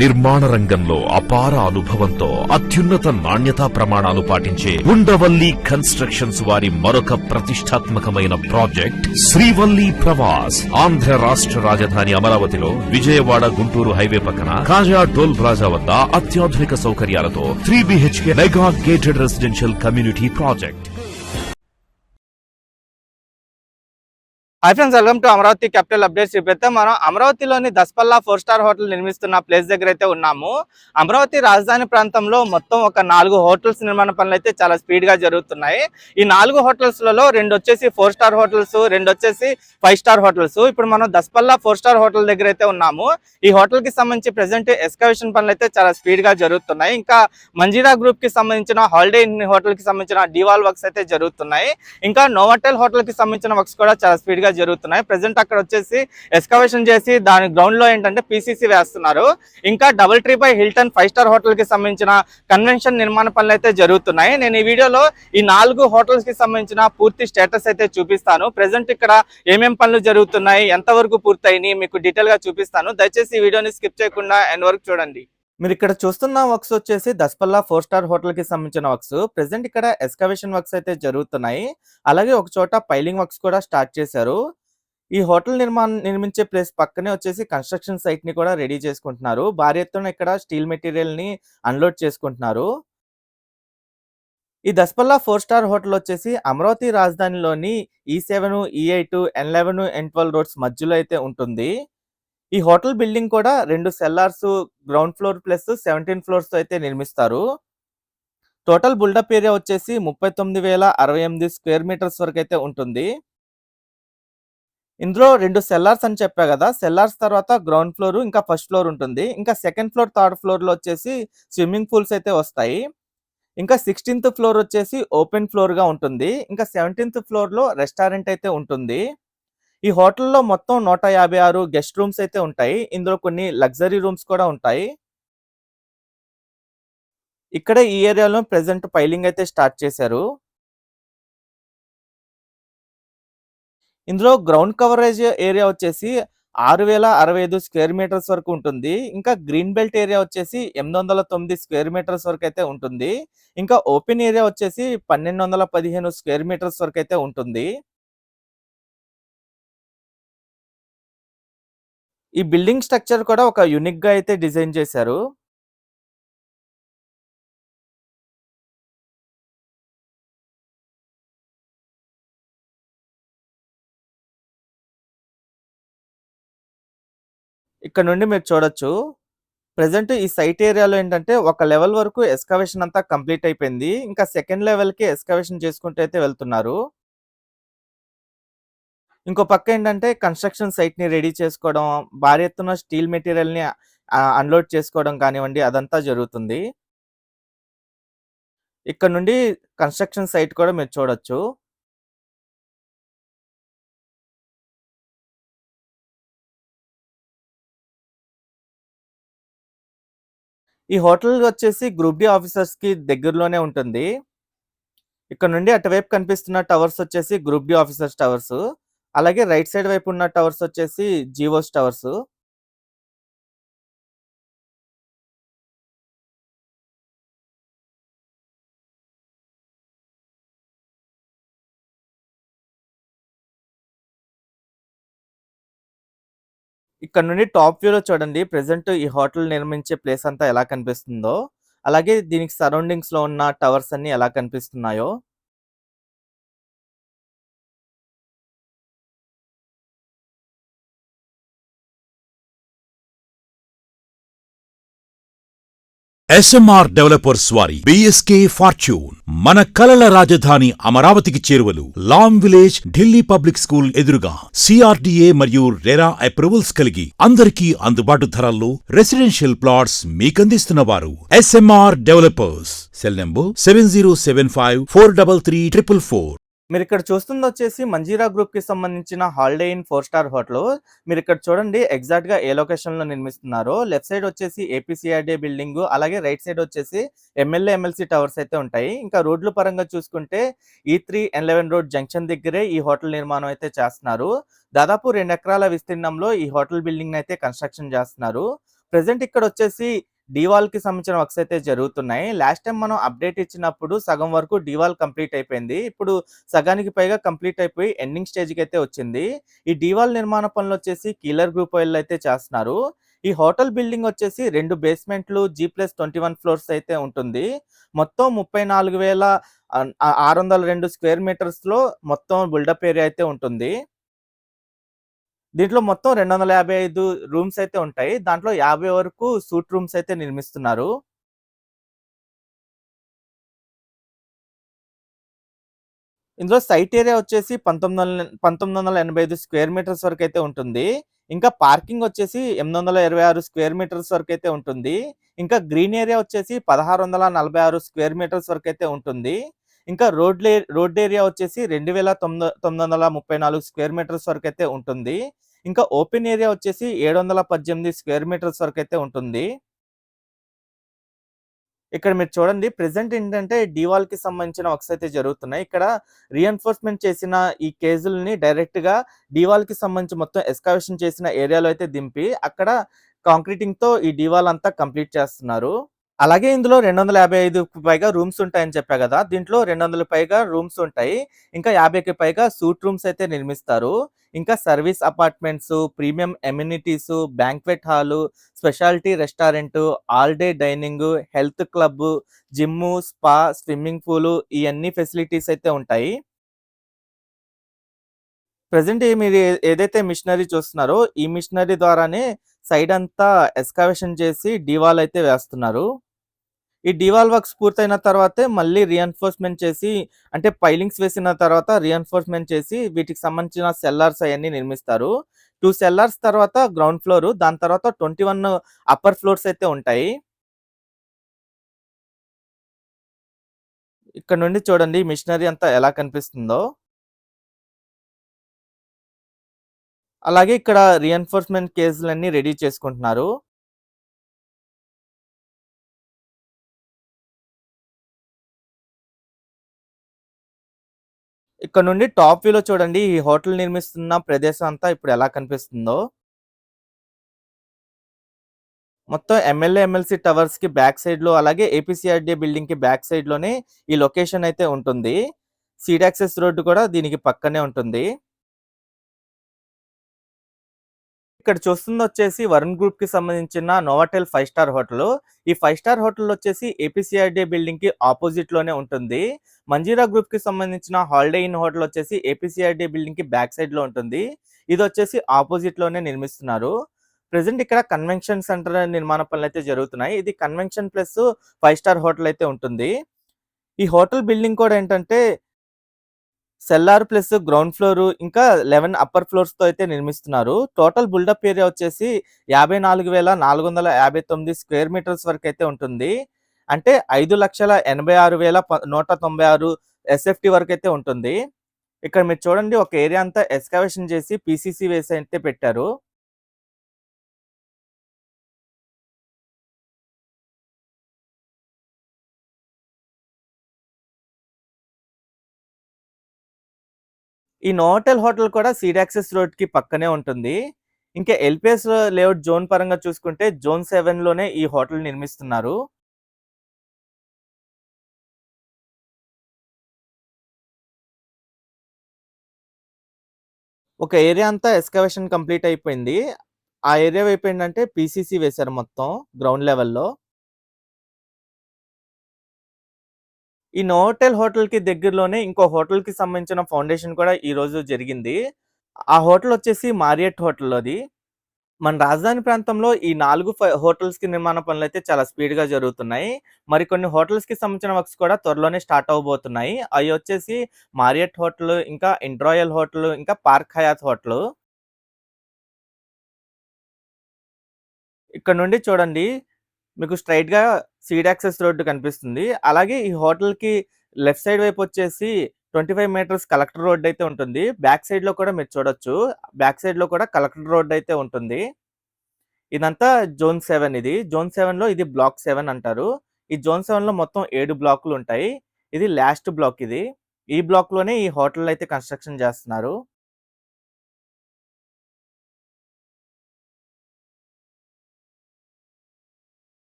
నిర్మాణ రంగంలో అపార అనుభవంతో అత్యున్నత నాణ్యతా ప్రమాణాలు పాటించే ఉండవల్లి కన్స్ట్రక్షన్స్ వారి మరొక ప్రతిష్టాత్మకమైన ప్రాజెక్ట్ శ్రీవల్లి ప్రవాస్. ఆంధ్ర రాష్ట్ర రాజధాని అమరావతిలో విజయవాడ గుంటూరు హైవే పక్కన కాజా టోల్ ప్లాజా వద్ద అత్యాధునిక సౌకర్యాలతో 3 BHK mega gated residential community project. Hi friends, welcome to Amaravati capital updates. ఇప్పుడైతే మనం అమరావతిలోని దస్పల్లా 4 స్టార్ హోటల్ నిర్మిస్తున్న ప్లేస్ దగ్గర అయితే ఉన్నాము. అమరావతి రాజధాని ప్రాంతంలో మొత్తం ఒక 4 హోటల్స్ నిర్మాణ పనులు అయితే చాలా స్పీడ్ గా జరుగుతున్నాయి. ఈ 4 హోటల్స్లలో 2 వచ్చేసి 4 స్టార్ హోటల్స్, 2 వచ్చేసి 5 స్టార్ హోటల్స్. ఇప్పుడు మనం దస్పల్లా 4 స్టార్ హోటల్ దగ్గర అయితే ఉన్నాము. ఈ హోటల్ కి సంబంధించి ప్రెసెంట్ ఎక్స్కవేషన్ పనులు అయితే చాలా స్పీడ్ గా జరుగుతున్నాయి. ఇంకా మంజీరా గ్రూప్ కి సంబంధించిన హాలిడే ఇన్ హోటల్ కి సంబంధించిన డివాల్ వర్క్స్ అయితే జరుగుతున్నాయి. ఇంకా నోవాటెల్ హోటల్ కి సంబంధించిన వర్క్స్ కూడా చాలా స్పీడ్ గా జరుగుతున్నాయి. ప్రెసెంట్ అక్కడ వచ్చేసి ఎక్స్కవేషన్ చేసి దాని గ్రౌండ్ లో ఏంటంటే పీసీసీ వేస్తున్నారు. ఇంకా double tree by Hilton 5 star hotel కి సంబంధించిన కన్వెన్షన్ నిర్మాణ పనులు అయితే జరుగుతున్నాయి. నేను ఈ వీడియోలో ఈ 4 హోటల్స్ కి సంబంధించిన పూర్తి స్టేటస్ అయితే చూపిస్తాను. ప్రెసెంట్ ఇక్కడ ఏమేం పనులు జరుగుతున్నాయి, ఎంతవరకు పూర్తయినాయి మీకు డీటెయిల్ గా చూపిస్తాను. దయచేసి ఈ వీడియోని స్కిప్ చేయకుండా ఎండ్ వరకు చూడండి. మీరు ఇక్కడ చూస్తున్న వర్క్స్ వచ్చేసి దస్పల్లా 4 స్టార్ హోటల్ కి సంబంధించిన వర్క్స్. ప్రెసెంట్ ఇక్కడ ఎక్స్కవేషన్ వర్క్స్ అయితే జరుగుతున్నాయి. అలాగే ఒక చోట పైలింగ్ వర్క్స్ కూడా స్టార్ట్ చేశారు. ఈ హోటల్ నిర్మించే ప్లేస్ పక్కనే వచ్చేసి కన్స్ట్రక్షన్ సైట్ ని కూడా రెడీ చేసుకుంటున్నారు. భారీ ఎత్తున ఇక్కడ స్టీల్ మెటీరియల్ ని అన్లోడ్ చేసుకుంటున్నారు. ఈ దస్పల్లా 4 స్టార్ హోటల్ వచ్చేసి Amaravati రాజధానిలోని E7, E8, N11, N12 roads మధ్యలో అయితే ఉంటుంది. ఈ హోటల్ బిల్డింగ్ కూడా 2 sellers, ground floor plus 17 floors తో అయితే నిర్మిస్తారు. టోటల్ బిల్డప్ ఏరియా వచ్చేసి 39,068 స్క్వేర్ మీటర్స్ వరకు అయితే ఉంటుంది. ఇందులో 2 సెల్లార్స్ అని చెప్పా కదా, సెల్లార్స్ తర్వాత గ్రౌండ్ ఫ్లోర్ ఇంకా ఫస్ట్ ఫ్లోర్ ఉంటుంది. ఇంకా సెకండ్ ఫ్లోర్, థర్డ్ ఫ్లోర్ లో వచ్చేసి స్విమ్మింగ్ పూల్స్ అయితే వస్తాయి. ఇంకా 16th ఫ్లోర్ వచ్చేసి ఓపెన్ ఫ్లోర్ గా ఉంటుంది. ఇంకా 17th ఫ్లోర్ లో రెస్టారెంట్ అయితే ఉంటుంది. ఈ హోటల్లో మొత్తం 156 గెస్ట్ రూమ్స్ అయితే ఉంటాయి. ఇందులో కొన్ని లగ్జరీ రూమ్స్ కూడా ఉంటాయి. ఇక్కడ ఈ ఏరియాలో ప్రెసెంట్ పైలింగ్ అయితే స్టార్ట్ చేశారు. ఇందులో గ్రౌండ్ కవరేజ్ ఏరియా వచ్చేసి 6,065 స్క్వేర్ మీటర్స్ వరకు ఉంటుంది. ఇంకా గ్రీన్ బెల్ట్ ఏరియా వచ్చేసి 809 స్క్వేర్ మీటర్స్ వరకు అయితే ఉంటుంది. ఇంకా ఓపెన్ ఏరియా వచ్చేసి 1215 స్క్వేర్ మీటర్స్ వరకు అయితే ఉంటుంది. ఈ బిల్డింగ్ స్ట్రక్చర్ కూడా ఒక యూనిక్ గా అయితే డిజైన్ చేశారు. ఇక్కడ నుండి మీరు చూడొచ్చు. ప్రెసెంట్ ఈ సైట్ ఏరియాలో ఏంటంటే ఒక లెవెల్ వరకు ఎక్స్కవేషన్ అంతా కంప్లీట్ అయిపోయింది. ఇంకా సెకండ్ లెవెల్ కి ఎక్స్కవేషన్ చేసుకుంటూ అయితే వెళ్తున్నారు. ఇంకో పక్క ఏంటంటే కన్స్ట్రక్షన్ సైట్ ని రెడీ చేసుకోవడం, భారీ ఎత్తున స్టీల్ మెటీరియల్ ని అన్లోడ్ చేసుకోవడం కానివ్వండి, అదంతా జరుగుతుంది. ఇక్కడ నుండి కన్స్ట్రక్షన్ సైట్ కూడా మీరు చూడొచ్చు. ఈ హోటల్ వచ్చేసి గ్రూప్ డి ఆఫీసర్స్ కి దగ్గరలోనే ఉంటుంది. ఇక్కడ నుండి అటువైపు కనిపిస్తున్న టవర్స్ వచ్చేసి గ్రూప్ డి ఆఫీసర్స్ టవర్స్. అలాగే రైట్ సైడ్ వైపు ఉన్న టవర్స్ వచ్చేసి జియోస్ టవర్స్. ఇక్కడ నుండి టాప్ వ్యూలో చూడండి ప్రెసెంట్ ఈ హోటల్ నిర్మించే ప్లేస్ అంతా ఎలా కనిపిస్తుందో, అలాగే దీనికి సరౌండింగ్స్ లో ఉన్న టవర్స్ అన్ని ఎలా కనిపిస్తున్నాయో. ఎస్ఎంఆర్ డెవలపర్స్ వారి బిఎస్కే ఫార్చ్యూన్ మన కలల రాజధాని అమరావతికి చేరువలు Lam village Delhi public school ఎదురుగా సిఆర్డీఏ మరియు రెరా అప్రూవల్స్ కలిగి అందరికీ అందుబాటు ధరల్లో రెసిడెన్షియల్ ప్లాట్స్ మీకందిస్తున్నవారు ఎస్ఎంఆర్ డెవలపర్స్. Cell number 7075433444. మీరు ఇక్కడ చూస్తుంది వచ్చేసి మంజీరా గ్రూప్ కి సంబంధించిన హాలిడే ఇన్ 4 స్టార్ హోటల్. మీరు ఇక్కడ చూడండి ఎగ్జాక్ట్ గా ఏ లొకేషన్ లో నిర్మిస్తున్నారో. లెఫ్ట్ సైడ్ వచ్చేసి ఏపీసీఆర్డీ బిల్డింగ్, అలాగే రైట్ సైడ్ వచ్చేసి ఎమ్మెల్సీ టవర్స్ అయితే ఉంటాయి. ఇంకా రోడ్ల పరంగా చూసుకుంటే E3 N11 రోడ్ జంక్షన్ దగ్గరే ఈ హోటల్ నిర్మాణం అయితే చేస్తున్నారు. దాదాపు 2 ఎకరాల విస్తీర్ణంలో ఈ హోటల్ బిల్డింగ్ అయితే కన్స్ట్రక్షన్ చేస్తున్నారు. ప్రెజెంట్ ఇక్కడొచ్చేసి డీవాల్‌కి సంబంధించిన వర్క్స్ అయితే జరుగుతున్నాయి. లాస్ట్ టైమ్ మనం అప్డేట్ ఇచ్చినప్పుడు సగం వరకు డీవాల్ కంప్లీట్ అయిపోయింది. ఇప్పుడు సగానికి పైగా కంప్లీట్ అయిపోయి ఎండింగ్ స్టేజ్‌కైతే వచ్చింది. ఈ డీవాల్ నిర్మాణ పనులొచ్చేసి కీలర్ గ్రూప్ వాళ్ళైతే చేస్తున్నారు. ఈ హోటల్ బిల్డింగ్ వచ్చేసి 2 బేస్‌మెంట్లు G+21 ఫ్లోర్స్ అయితే ఉంటుంది. మొత్తం 34,602 స్క్వేర్ మీటర్స్‌లో మొత్తం బిల్డప్ ఏరియా అయితే ఉంటుంది. దీంట్లో మొత్తం 255 రూమ్స్ అయితే ఉంటాయి. దాంట్లో 50 వరకు సూట్ రూమ్స్ అయితే నిర్మిస్తున్నారు. ఇందులో సైట్ ఏరియా వచ్చేసి 1985 స్క్వేర్ మీటర్స్ వరకైతే ఉంటుంది. ఇంకా పార్కింగ్ వచ్చేసి 826 స్క్వేర్ మీటర్స్ వరకైతే ఉంటుంది. ఇంకా గ్రీన్ ఏరియా వచ్చేసి 1646 స్క్వేర్ మీటర్స్ వరకైతే ఉంటుంది. ఇంకా రోడ్ ఏరియా వచ్చేసి 2934 స్క్వేర్ మీటర్స్ వరకైతే ఉంటుంది. ఇంకా ఓపెన్ ఏరియా వచ్చేసి 718 స్క్వేర్ మీటర్స్ వరకైతే ఉంటుంది. ఇక్కడ మీరు చూడండి ప్రెజెంట్ ఏంటంటే డీవాల్‌కి సంబంధించిన వర్క్స్ అయితే జరుగుతున్నాయి. ఇక్కడ రీఎన్ఫోర్స్‌మెంట్ చేసిన ఈ కేబుల్‌ని డైరెక్ట్‌గా డీవాల్‌కి సంబంధించి మొత్తం ఎక్స్‌కవేషన్ చేసిన ఏరియాలో అయితే దింపి అక్కడ కాంక్రీటింగ్‌తో ఈ డీవాల్ అంతా కంప్లీట్ చేస్తున్నారు. అలాగే ఇందులో 255కి పైగా రూమ్స్ ఉంటాయని చెప్పా గదా! దీంట్లో 200 పైగా రూమ్స్ ఉంటాయి. ఇంకా 50కి పైగా సూట్ రూమ్స్ అయితే నిర్మిస్తారు. ఇంకా service apartments, premium amenities, banquet hall, speciality restaurant, all day dining, health club, gym, spa, swimming pool ఇయన్నీ ఫెసిలిటీస్ అయితే ఉంటాయి. ప్రెజెంట్ మీరు ఏదైతే మిషనరీ చూస్తున్నారో, ఈ మిషనరీ ద్వారానే సైడ్ అంతా ఎక్స్‌కవేషన్ చేసి డీవాల్ అయితే వేస్తున్నారు. ఈ డీవాల్ వర్క్స్ పూర్తయిన తర్వాతే మళ్ళీ రీఎన్ఫోర్స్‌మెంట్ చేసి అంటే పైలింగ్స్ వేసిన తర్వాత రీఎన్ఫోర్స్‌మెంట్ చేసి వీటికి సంబంధించిన సెల్లార్స్ అయన్నీ నిర్మిస్తారు. 2 సెల్లార్స్ తర్వాత గ్రౌండ్ ఫ్లోర్ దాని తర్వాత 21 అప్పర్ ఫ్లోర్స్ అయితే ఉంటాయి. ఇక్కడ నుండి చూడండి మిషనరీ అంతా ఎలా కనిపిస్తుందో. అలాగే ఇక్కడ రీఎన్ఫోర్స్‌మెంట్ కేసులన్నీ రెడీ చేసుకుంటున్నారు. ఇక్కడ నుండి టాప్ వ్యూలో చూడండి ఈ హోటల్ నిర్మిస్తున్న ప్రదేశం అంతా ఇప్పుడు ఎలా కనిపిస్తుందో. మొత్తం ఎమ్మెల్యే, ఎమ్మెల్సీ టవర్స్‌కి బ్యాక్ సైడ్‌లో అలాగే ఏపీసీఆర్‌డీఏ బిల్డింగ్‌కి బ్యాక్ సైడ్‌లోనే ఈ లొకేషన్ అయితే ఉంటుంది. సీడ్ యాక్సెస్ రోడ్ కూడా దీనికి పక్కనే ఉంటుంది. ఇక్కడ చూస్తుందొచ్చేసి వరుణ్ గ్రూప్‌కి సంబంధించిన నోవాటెల్ 5 స్టార్ హోటలు. ఈ 5 స్టార్ హోటల్ వచ్చేసి ఏపీసీఆర్‌డీఏ బిల్డింగ్‌కి అపోజిట్‌లోనే ఉంటుంది. మంజీరా గ్రూప్‌కి సంబంధించిన హాలిడే ఇన్ హోటల్ వచ్చేసి ఏపీసీఆర్‌డీఏ బిల్డింగ్‌కి బ్యాక్ సైడ్‌లో ఉంటుంది. ఇదొచ్చేసి అపోజిట్‌లోనే నిర్మిస్తున్నారు. ప్రెజెంట్ ఇక్కడ కన్వెన్షన్ సెంటర్ నిర్మాణ పనులైతే జరుగుతున్నాయి. ఇది కన్వెన్షన్ ప్లస్ 5 స్టార్ హోటల్ అయితే ఉంటుంది. ఈ హోటల్ బిల్డింగ్ కూడా ఏంటంటే సెల్లార్ ప్లస్ గ్రౌండ్ ఫ్లోర్ ఇంకా 11 అప్పర్ ఫ్లోర్స్‌తో అయితే నిర్మిస్తున్నారు. టోటల్ బిల్డప్ ఏరియా వచ్చేసి 54,459 స్క్వేర్ మీటర్స్ వరకైతే ఉంటుంది. అంటే 5,86,196 ఎస్ఎఫ్‌టీ వరకైతే ఉంటుంది. ఇక్కడ మీరు చూడండి ఒక ఏరియా అంతా ఎక్స్‌కవేషన్ చేసి పీసీసీ వేసి అయితే పెట్టారు. ఈ నోవాటెల్ హోటల్ కూడా సీడ్ యాక్సెస్ రోడ్‌కి పక్కనే ఉంటుంది. ఇంకా ఎల్‌పిఎస్ లేఅవుట్ జోన్ పరంగా చూసుకుంటే జోన్ 7లోనే ఈ హోటల్ నిర్మిస్తున్నారు. ఒక ఏరియా అంతా ఎక్స్‌కవేషన్ కంప్లీట్ అయిపోయింది. ఆ ఏరియా వైపు ఏంటంటే పీసీసీ వేశారు మొత్తం గ్రౌండ్ లెవెల్‌లో. ఈ నోవాటెల్ హోటల్‌కి దగ్గరలోనే ఇంకో హోటల్‌కి సంబంధించిన ఫౌండేషన్ కూడా ఈరోజు జరిగింది. ఆ హోటల్ వచ్చేసి మారియట్ హోటల్ అది. మన రాజధాని ప్రాంతంలో ఈ 4 హోటల్స్‌కి నిర్మాణ పనులైతే చాలా స్పీడ్‌గా జరుగుతున్నాయి. మరికొన్ని హోటల్స్‌కి సంబంధించిన వర్క్స్ కూడా త్వరలోనే స్టార్ట్ అవ్వబోతున్నాయి. అయ్యొచ్చేసి మారియట్ హోటల్, ఇంకా ఇంటరాయల్ హోటల్, ఇంకా పార్క్ హయాత్ హోటల్. ఇక్కడ నుండి చూడండి మీకు స్ట్రెయిట్‌గా సీడ్ యాక్సెస్ రోడ్ కనిపిస్తుంది. అలాగే ఈ హోటల్‌కి లెఫ్ట్ సైడ్ వైపు వచ్చేసి 25 మీటర్స్ కలెక్టర్ రోడ్ అయితే ఉంటుంది. బ్యాక్ సైడ్‌లో కూడా మీరు చూడొచ్చు. బ్యాక్ సైడ్‌లో కూడా కలెక్టర్ రోడ్ అయితే ఉంటుంది. ఇదంతా జోన్ 7 ఇది. జోన్ 7లో ఇది బ్లాక్ 7 అంటారు. ఈ జోన్ 7లో మొత్తం 7 బ్లాకులుంటాయి. ఇది లాస్ట్ బ్లాక్ ఇది. ఈ బ్లాక్‌లోనే ఈ హోటల్ అయితే కన్‌స్ట్రక్షన్ చేస్తున్నారు.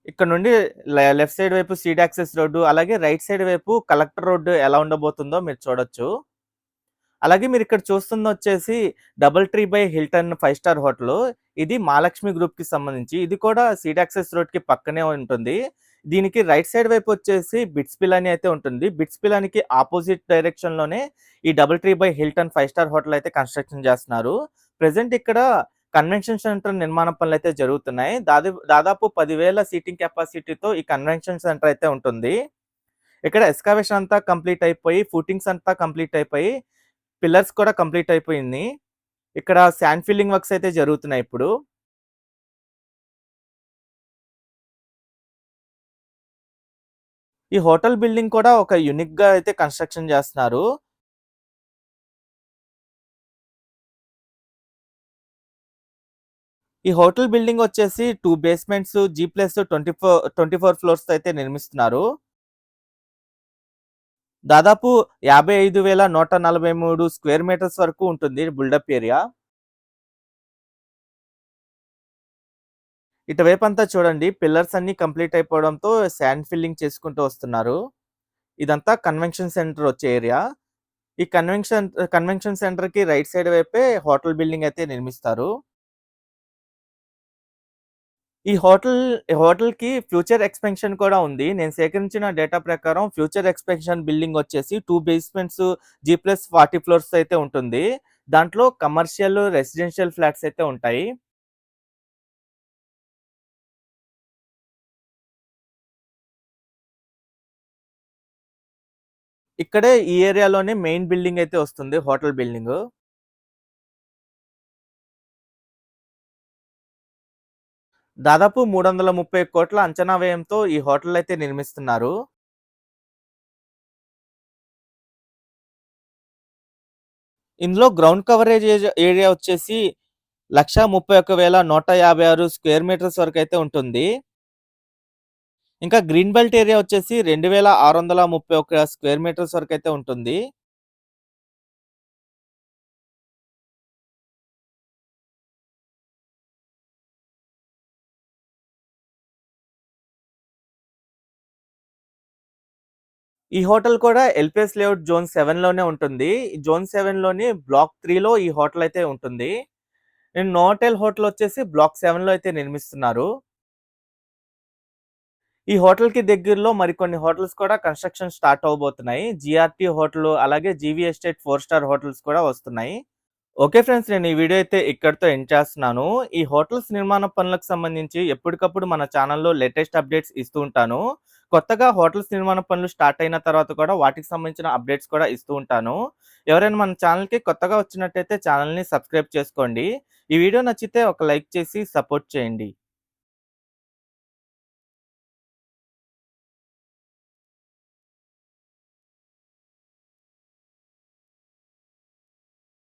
ఇక్కడ నుండి లెఫ్ట్ సైడ్ వైపు సీడ్ యాక్సెస్ రోడ్డు, అలాగే రైట్ సైడ్ వైపు కలెక్టర్ రోడ్డు ఎలా ఉండబోతుందో మీరు చూడొచ్చు. అలాగే మీరిక్కడ చూస్తుందొచ్చేసి DoubleTree by Hilton 5 star hotel. ఇది మహాలక్ష్మి గ్రూప్‌కి సంబంధించి. ఇది కూడా సీడ్ యాక్సెస్ రోడ్‌కి పక్కనే ఉంటుంది. దీనికి రైట్ సైడ్ వైపు వచ్చేసి బిట్స్ పిలానీ అయితే ఉంటుంది. బిట్స్ పిలానీకి ఆపోజిట్ డైరెక్షన్‌లోనే ఈ double tree by Hilton 5 star hotel అయితే కన్‌స్ట్రక్షన్ చేస్తున్నారు. ప్రెజెంట్ ఇక్కడ కన్వెన్షన్ సెంటర్ నిర్మాణ పనులైతే జరుగుతున్నాయి. దాదాపు 10,000 సీటింగ్ కెపాసిటీతో ఈ కన్వెన్షన్ సెంటర్ అయితే ఉంటుంది. ఇక్కడ ఎక్స్‌కవేషన్ అంతా కంప్లీట్ అయిపోయి, ఫూటింగ్స్ అంతా కంప్లీట్ అయిపోయి, పిల్లర్స్ కూడా కంప్లీట్ అయిపోయింది. ఇక్కడ శాండ్ ఫిల్లింగ్ వర్క్స్ అయితే జరుగుతున్నాయి ఇప్పుడు. ఈ హోటల్ బిల్డింగ్ కూడా ఒక యూనిక్‌గా అయితే కన్‌స్ట్రక్షన్ చేస్తున్నారు. ఈ హోటల్ బిల్డింగ్ వచ్చేసి 2 బేస్‌మెంట్స్ G+24 ఫ్లోర్స్‌తో అయితే నిర్మిస్తున్నారు. దాదాపు 55,143 స్క్వేర్ మీటర్స్ వరకు ఉంటుంది బిల్డప్ ఏరియా. ఇటువైపంతా చూడండి, పిల్లర్స్ అన్నీ కంప్లీట్ అయిపోవడంతో శాండ్ ఫిల్లింగ్ చేసుకుంటూ వస్తున్నారు. ఇదంతా కన్వెన్షన్ సెంటర్ వచ్చే ఏరియా. ఈ కన్వెన్షన్ సెంటర్‌కి రైట్ సైడ్ వైపే హోటల్ బిల్డింగ్ అయితే నిర్మిస్తారు. ఈ హోటల్‌కి ఫ్యూచర్ ఎక్స్‌పెన్షన్ కూడా ఉంది. నేను సేకరించిన డేటా ప్రకారం ఫ్యూచర్ ఎక్స్‌పెన్షన్ బిల్డింగ్ వచ్చేసి 2 బేస్‌మెంట్స్ G+40 ఫ్లోర్స్ అయితే ఉంటుంది. దాంట్లో కమర్షియల్, రెసిడెన్షియల్ ఫ్లాట్స్ అయితే ఉంటాయి. ఇక్కడే ఈ ఏరియాలోనే మెయిన్ బిల్డింగ్ అయితే వస్తుంది, హోటల్ బిల్డింగు. దాదాపు 330,00,00,000 అంచనా వ్యయంతో ఈ హోటల్ అయితే నిర్మిస్తున్నారు. ఇందులో గ్రౌండ్ కవరేజ్ ఏరియా వచ్చేసి 131,156 స్క్వేర్ మీటర్స్ వరకైతే ఉంటుంది. ఇంకా గ్రీన్ బెల్ట్ ఏరియా వచ్చేసి 2,631 స్క్వేర్ మీటర్స్ వరకైతే ఉంటుంది. ఈ హోటల్ కూడా ఎల్‌పిఎస్ లేఅవుట్ జోన్ 7 లోనే ఉంటుంది. జోన్ 7 లోని బ్లాక్ 3లో ఈ హోటల్ అయితే ఉంటుంది. నోవాటెల్ హోటల్ వచ్చేసి బ్లాక్ 7లో అయితే నిర్మిస్తున్నారు. ఈ హోటల్‌కి దగ్గరలో మరికొన్ని హోటల్స్ కూడా కన్‌స్ట్రక్షన్ స్టార్ట్ అవ్వబోతున్నాయి. జీఆర్‌టీ హోటలు, అలాగే జీవీ ఎస్టేట్ 4 స్టార్ హోటల్స్ కూడా వస్తున్నాయి. ఓకే ఫ్రెండ్స్, నేను ఈ వీడియో అయితే ఇక్కడితో ఎండ్ చేస్తున్నాను. ఈ హోటల్స్ నిర్మాణ పనులకు సంబంధించి ఎప్పటికప్పుడు మన ఛానల్‌లో లేటెస్ట్ అప్డేట్స్ ఇస్తూ ఉంటాను. కొత్తగా హోటల్స్ నిర్మాణ పనులు స్టార్ట్ అయిన తర్వాత కూడా వాటికి సంబంధించిన అప్డేట్స్ కూడా ఇస్తూ ఉంటాను. ఎవరైనా మన ఛానల్‌కి కొత్తగా వచ్చినట్టయితే ఛానల్‌ని సబ్స్క్రైబ్ చేసుకోండి. ఈ వీడియో నచ్చితే ఒక లైక్ చేసి సపోర్ట్ చేయండి.